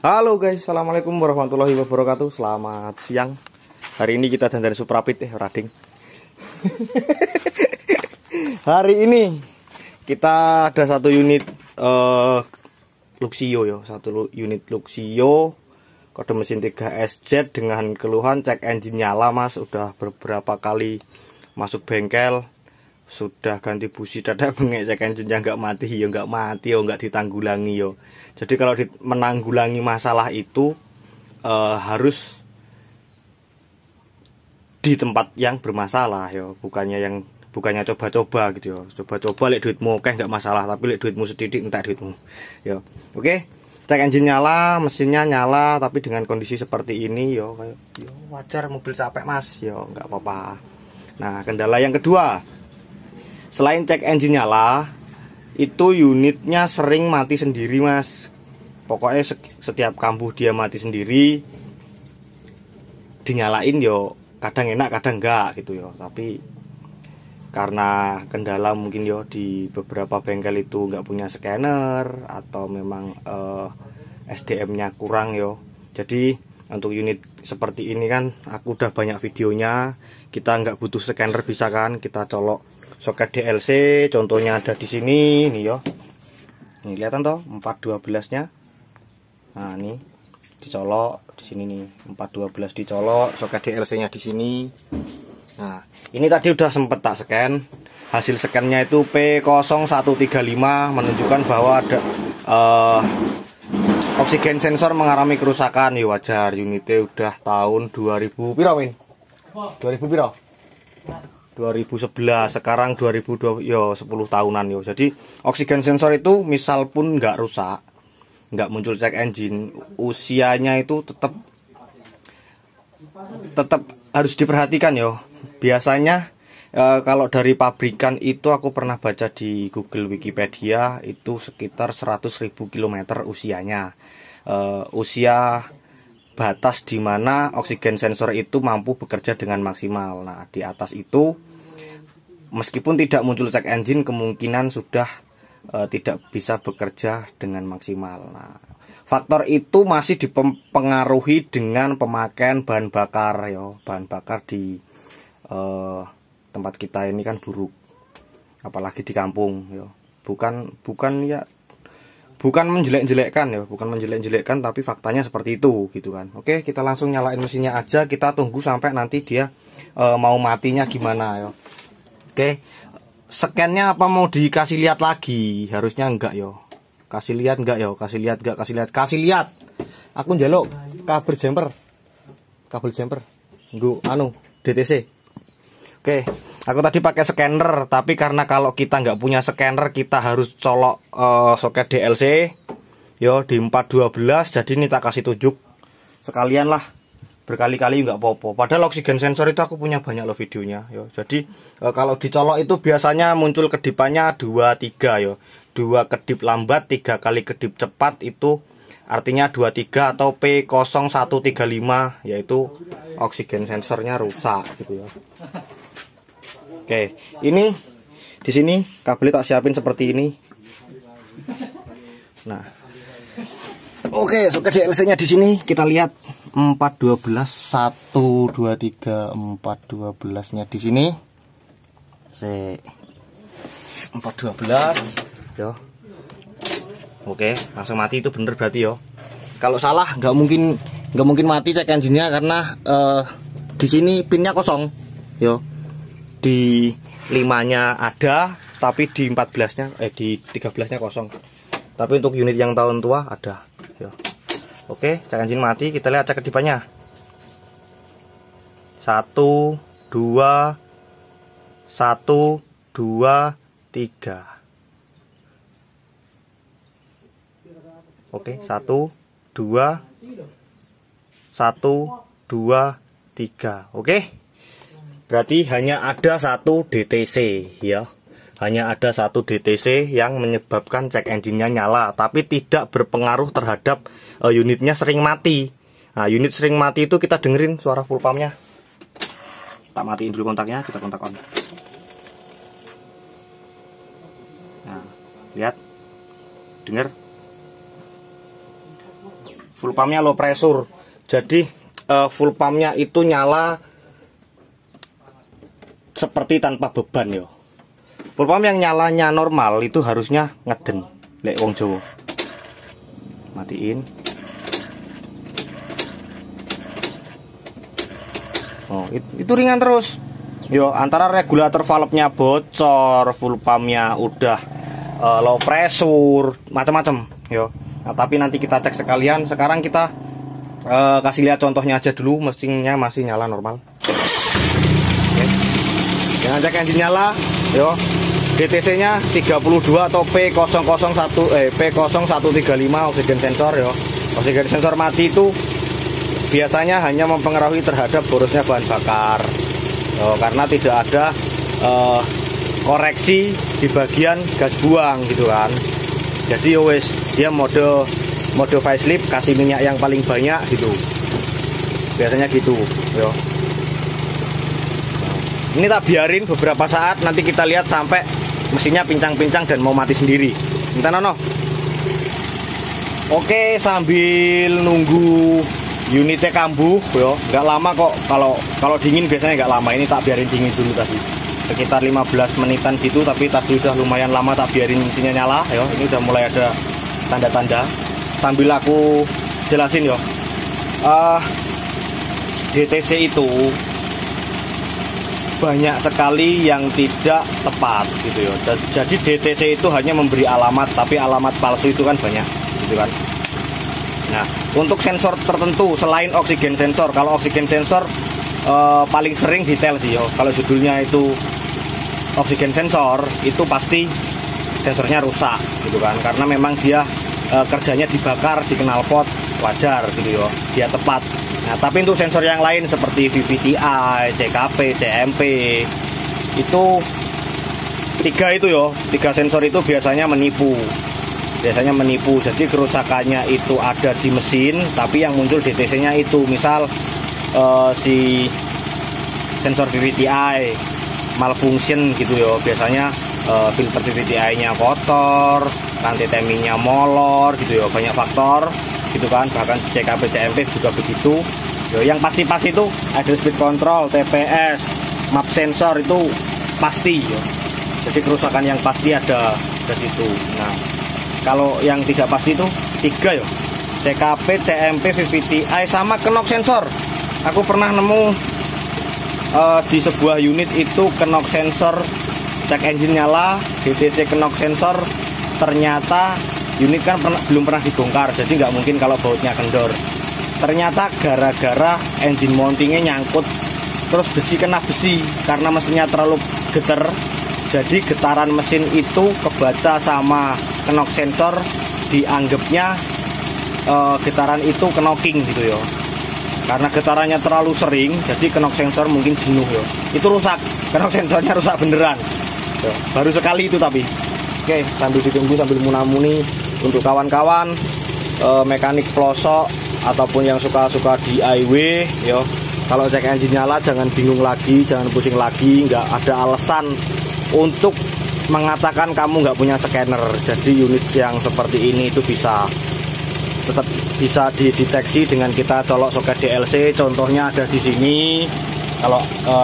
Halo guys, assalamualaikum warahmatullahi wabarakatuh. Selamat siang. Hari ini kita dandan Suprapit rading. Hari ini kita ada satu unit Luxio ya, satu unit Luxio kode mesin 3SZ dengan keluhan cek engine nyala mas. Udah beberapa kali masuk bengkel, sudah ganti busi dadak bengek, cek engine nya nggak mati ya, nggak ditanggulangi yo. Jadi kalau menanggulangi masalah itu harus di tempat yang bermasalah yo, bukannya coba-coba gitu yo. Coba-coba lek duitmu oke nggak masalah, tapi lek duitmu sedidik entek duitmu yo. Oke, cek engine nyala, mesinnya nyala, tapi dengan kondisi seperti ini yo, kayak yo wajar, mobil capek mas yo, nggak apa-apa. Nah, kendala yang kedua, selain cek engine nyala, itu unitnya sering mati sendiri mas. Pokoknya setiap kambuh dia mati sendiri. Dinyalain yo kadang enak kadang enggak gitu yo. Tapi karena kendala mungkin yo di beberapa bengkel itu nggak punya scanner, atau memang SDM-nya kurang yo. Jadi untuk unit seperti ini kan aku udah banyak videonya. Kita nggak butuh scanner, bisa kan kita colok soket DLC, contohnya ada di sini nih yo. Ini kelihatan toh 412-nya. Nah, ini dicolok di sini nih, 412 dicolok, soket DLC-nya di sini. Nah, ini tadi udah sempet tak scan. Hasil scan-nya itu P0135 menunjukkan bahwa ada oksigen sensor mengalami kerusakan. Ya wajar, unitnya udah tahun 2000 piro min? 2000 piro? 2011, sekarang 2020, yo 10 tahunan yo. Jadi oksigen sensor itu misal pun nggak rusak, nggak muncul cek engine, usianya itu tetap harus diperhatikan yo. Biasanya kalau dari pabrikan itu aku pernah baca di Google Wikipedia itu sekitar 100.000 km usianya. Usia batas di mana oksigen sensor itu mampu bekerja dengan maksimal. Nah, di atas itu meskipun tidak muncul cek engine, kemungkinan sudah tidak bisa bekerja dengan maksimal. Nah, faktor itu masih dipengaruhi dengan pemakaian bahan bakar yo. Bahan bakar di tempat kita ini kan buruk, apalagi di kampung yo. Bukan menjelek-jelekkan ya, bukan menjelek-jelekkan, tapi faktanya seperti itu gitu kan. Oke, kita langsung nyalain mesinnya aja, kita tunggu sampai nanti dia mau matinya gimana ya. Oke, scan-nya apa mau dikasih lihat lagi? Harusnya enggak yo. Kasih lihat enggak yo? Kasih lihat enggak? Kasih lihat. Aku njaluk kabel jumper. Nggo DTC. Oke, aku tadi pakai scanner, tapi karena kalau kita nggak punya scanner, kita harus colok soket DLC yo di 412. Jadi ini tak kasih tunjuk sekalian lah, berkali-kali nggak apa-apa. Padahal oksigen sensor itu aku punya banyak loh videonya yo. Jadi kalau dicolok itu biasanya muncul kedipannya 2-3 yo. 2 kedip lambat, 3 kali kedip cepat, itu artinya 23 atau P0135, yaitu oksigen sensornya rusak gitu ya. Oke, ini di sini kabelnya tak siapin seperti ini. Nah, oke, soket DLC-nya di sini kita lihat 412 1 2 3 412-nya di sini. 412 yo. Oke, langsung mati, itu bener berarti yo. Kalau salah nggak mungkin mati cek engine-nya, karena di sini pinnya kosong yo. Di 5-nya ada, tapi di 14-nya di 13-nya kosong. Tapi untuk unit yang tahun tua ada yo. Oke, cek engine mati, kita lihat cek kedipannya. 1 2 1 2 3. Oke, 1 2 1 2 3. Oke, berarti hanya ada satu DTC ya. Hanya ada satu DTC yang menyebabkan cek engine-nya nyala, tapi tidak berpengaruh terhadap unitnya sering mati. Nah, unit sering mati itu kita dengerin suara full pump-nya. Tak matiin dulu kontaknya, kita kontak on. Nah, lihat, dengar. full pumpnya low pressure. Jadi full pumpnya itu nyala seperti tanpa beban yo. Full pump yang nyalanya normal itu harusnya ngeden lek wong Jawa. Matiin. Oh, itu ringan terus. Yo, antara regulator valve-nya bocor, full pumpnya udah low pressure, macam-macam. Yo. Nah, tapi nanti kita cek sekalian. Sekarang kita kasih lihat contohnya aja dulu. Mesinnya masih nyala normal. Oke. Dengan cek engine nyala, yo. DTC-nya 32 atau P0135 oksigen sensor yo. Oksigen sensor mati itu biasanya hanya mempengaruhi terhadap borosnya bahan bakar. Karena tidak ada koreksi di bagian gas buang gitu kan. Jadi wes dia mode facelift, kasih minyak yang paling banyak gitu. Biasanya gitu yo. Ini tak biarin beberapa saat, nanti kita lihat sampai mesinnya pincang-pincang dan mau mati sendiri. Minta nono. Oke, sambil nunggu unitnya kambuh yo, nggak lama kok. Kalau dingin biasanya nggak lama. Ini tak biarin dingin dulu tadi, sekitar 15 menitan gitu. Tapi tadi udah lumayan lama tak biarin mesinnya nyala yo. Ini udah mulai ada tanda-tanda. Sambil aku jelasin yo, DTC itu banyak sekali yang tidak tepat gitu ya. Jadi DTC itu hanya memberi alamat, tapi alamat palsu itu kan banyak gitu kan. Nah, untuk sensor tertentu selain oksigen sensor, kalau oksigen sensor paling sering detail sih yo. Kalau judulnya itu oksigen sensor, itu pasti sensornya rusak gitu kan, karena memang dia kerjanya dibakar di knalpot, wajar gitu yo, dia tepat. Nah, tapi untuk sensor yang lain seperti VVTi, CKP, CMP itu tiga sensor itu biasanya menipu. Jadi kerusakannya itu ada di mesin, tapi yang muncul DTC-nya itu misal si sensor VVTi malfunction gitu yo. Biasanya filter VVTi-nya kotor, rantai timingnya molor gitu yo, banyak faktor gitu kan. Bahkan CKP CMP juga begitu yo. Yang pasti itu idle speed control, TPS, map sensor itu pasti yo. Jadi kerusakan yang pasti ada di situ. Nah, kalau yang tidak pasti itu 3 yo, CKP, CMP, VVTi sama knock sensor. Aku pernah nemu di sebuah unit itu knock sensor, cek engine nyala, DTC knock sensor, ternyata unit kan belum pernah dibongkar, jadi nggak mungkin kalau bautnya kendor. Ternyata gara-gara engine mountingnya nyangkut, terus besi kena besi karena mesinnya terlalu getar. Jadi getaran mesin itu kebaca sama knock sensor, dianggapnya getaran itu knocking gitu yo. Karena getarannya terlalu sering, jadi knock sensor mungkin jenuh yo. Itu rusak, knock sensornya rusak beneran. Yo, baru sekali itu tapi. Oke, sambil ditunggu sambil munamuni untuk kawan-kawan mekanik pelosok ataupun yang suka-suka DIY yo. Kalau cek engine nyala jangan bingung lagi, jangan pusing lagi, nggak ada alasan untuk mengatakan kamu nggak punya scanner. Jadi unit yang seperti ini itu tetap bisa dideteksi dengan kita colok soket DLC. Contohnya ada di sini. Kalau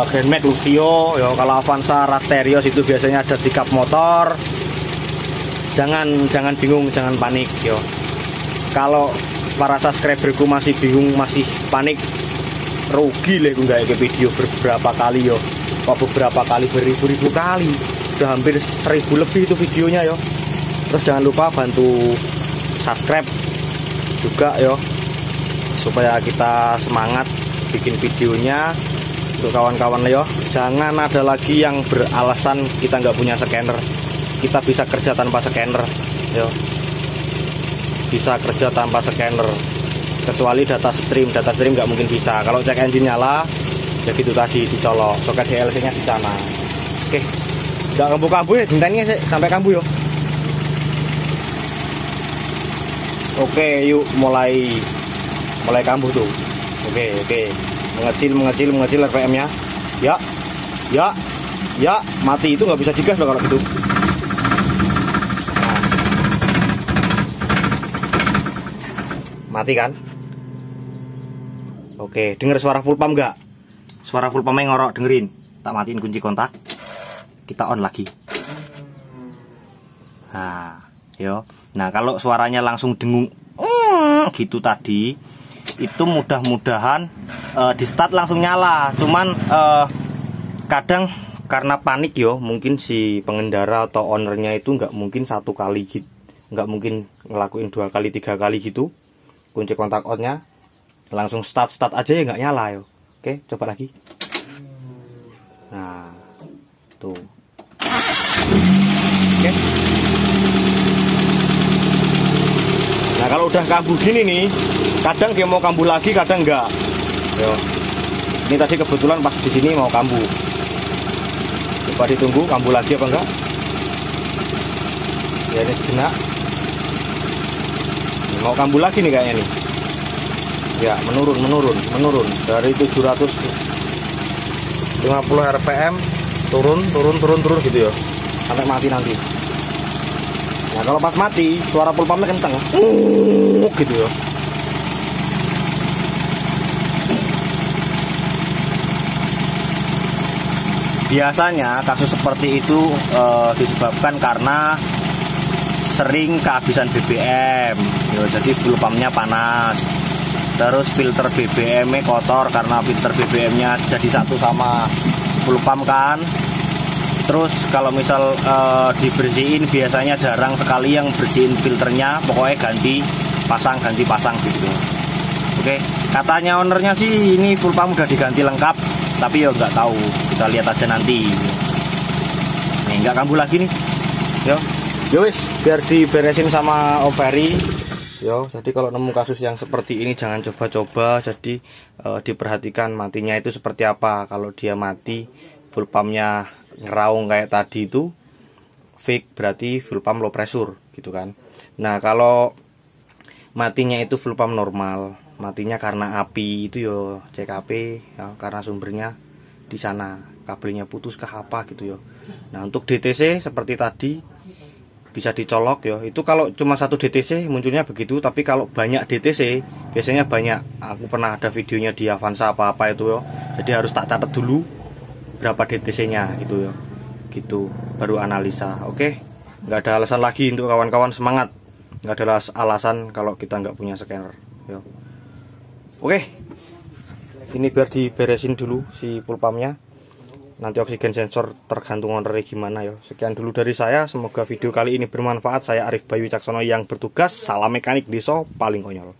Grand Max Lucio, yo, kalau Avanza Rasterios itu biasanya ada di kap motor. Jangan bingung, jangan panik yo. Kalau para subscriberku masih bingung, masih panik, rugi lah aku nggak video beberapa kali yo. Beberapa kali, beribu-ribu kali, udah hampir 1000 lebih itu videonya yo. Terus jangan lupa bantu subscribe juga yo, supaya kita semangat bikin videonya. Untuk kawan-kawan yo, jangan ada lagi yang beralasan kita nggak punya scanner. Kita bisa kerja tanpa scanner yo, bisa kerja tanpa scanner, kecuali data stream nggak mungkin bisa. Kalau cek engine nyala ya gitu tadi, dicolok soket DLC nya di sana. Oke, nggak kambuh-kambuh ya, jentengnya sih sampai kambuh yo. Oke, yuk mulai kambuh tuh. Oke, mengecil RPM nya. Ya, mati itu nggak bisa digas loh kalau gitu. Mati kan? Oke, denger suara full pump nggak? Suara full pumpnya ngorok, dengerin. Tak matiin kunci kontak. Kita on lagi. Nah, yo. Nah, kalau suaranya langsung dengung gitu tadi, itu mudah-mudahan di start langsung nyala. Cuman kadang karena panik yo, mungkin si pengendara atau ownernya itu nggak mungkin satu kali gitu, nggak mungkin ngelakuin 2 kali 3 kali gitu. Kunci kontak onnya langsung start aja ya nggak nyala yo. Oke, coba lagi. Nah, tuh. Oke. Nah, kalau udah kambuh gini nih, kadang dia mau kambuh lagi, kadang enggak. Yo. Ini tadi kebetulan pas di sini mau kambuh. Coba ditunggu kambuh lagi apa enggak? Ya, ini sejenak. Mau kambuh lagi nih kayaknya nih. Ya, menurun dari 750 rpm turun gitu ya, sampai mati nanti. Nah, kalau pas mati suara full pumpnya kenceng gitu ya. Biasanya kasus seperti itu disebabkan karena sering kehabisan BBM ya, jadi full pumpnya panas. Terus filter BBM-nya kotor karena filter BBM-nya jadi satu sama full pump kan. Terus kalau misal dibersihin biasanya jarang sekali yang bersihin filternya, pokoknya ganti pasang gitu. Oke, katanya ownernya sih ini full pump udah diganti lengkap, tapi ya nggak tahu, kita lihat aja nanti. Nih nggak kambuh lagi nih, yo wis biar diberesin sama Om Ferry. Yo, jadi kalau nemu kasus yang seperti ini jangan coba-coba. Jadi diperhatikan matinya itu seperti apa. Kalau dia mati full pumpnya ngeraung kayak tadi itu fake, berarti full pump low pressure gitu kan. Nah, kalau matinya itu full pump normal, matinya karena api itu yo CKP ya, karena sumbernya di sana, kabelnya putus kah apa gitu yo. Nah, untuk DTC seperti tadi bisa dicolok ya. Itu kalau cuma satu DTC munculnya begitu, tapi kalau banyak DTC biasanya banyak. Aku pernah ada videonya di Avanza apa itu ya. Jadi harus tak catat dulu berapa DTC-nya gitu ya. Gitu baru analisa. Oke. Nggak ada alasan lagi untuk kawan-kawan semangat. Nggak ada alasan kalau kita nggak punya scanner ya. Oke. Ini biar diberesin dulu si full pumpnya. Nanti oksigen sensor tergantung ownernya gimana ya. Sekian dulu dari saya. Semoga video kali ini bermanfaat. Saya Arif Bayu Wicaksono yang bertugas. Salam mekanik Deso paling konyol.